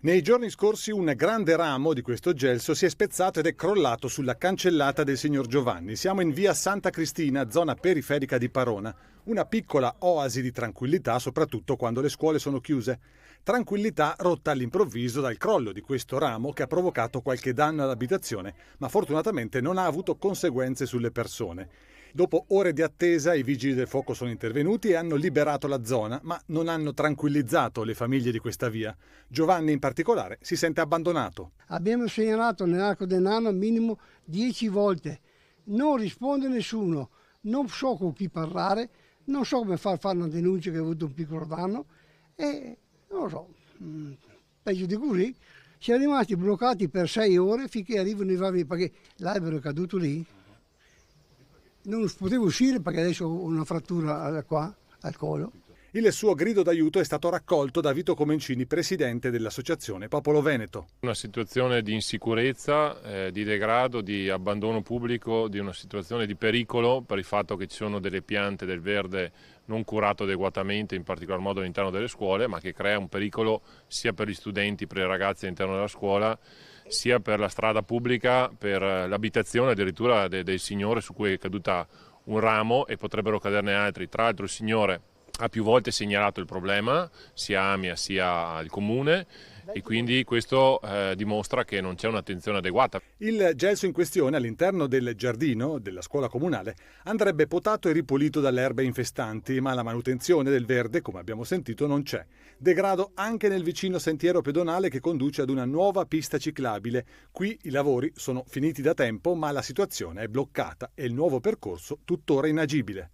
Nei giorni scorsi un grande ramo di questo gelso si è spezzato ed è crollato sulla cancellata del signor Giovanni. Siamo in via Santa Cristina, zona periferica di Parona. Una piccola oasi di tranquillità, soprattutto quando le scuole sono chiuse. Tranquillità rotta all'improvviso dal crollo di questo ramo che ha provocato qualche danno all'abitazione, ma fortunatamente non ha avuto conseguenze sulle persone. Dopo ore di attesa i vigili del fuoco sono intervenuti e hanno liberato la zona, ma non hanno tranquillizzato le famiglie di questa via. Giovanni in particolare si sente abbandonato. Abbiamo segnalato nell'arco dell'anno minimo 10 volte. Non risponde nessuno. Non so con chi parlare, non so come fare una denuncia che ha avuto un piccolo danno e non lo so, peggio di così. Siamo rimasti bloccati per 6 ore finché arrivano i vari, perché l'albero è caduto lì. Non potevo uscire perché adesso ho una frattura qua al collo. Il suo grido d'aiuto è stato raccolto da Vito Comencini, presidente dell'associazione Popolo Veneto. Una situazione di insicurezza, di degrado, di abbandono pubblico, di una situazione di pericolo per il fatto che ci sono delle piante del verde non curato adeguatamente, in particolar modo all'interno delle scuole, ma che crea un pericolo sia per gli studenti, per i ragazzi all'interno della scuola, sia per la strada pubblica, per l'abitazione addirittura del signore su cui è caduta un ramo e potrebbero caderne altri. Tra l'altro il signore ha più volte segnalato il problema, sia a AMIA sia al comune, e quindi questo dimostra che non c'è un'attenzione adeguata. Il gelso in questione all'interno del giardino della scuola comunale andrebbe potato e ripulito dalle erbe infestanti, ma la manutenzione del verde, come abbiamo sentito, non c'è. Degrado anche nel vicino sentiero pedonale che conduce ad una nuova pista ciclabile. Qui i lavori sono finiti da tempo, ma la situazione è bloccata e il nuovo percorso tuttora inagibile.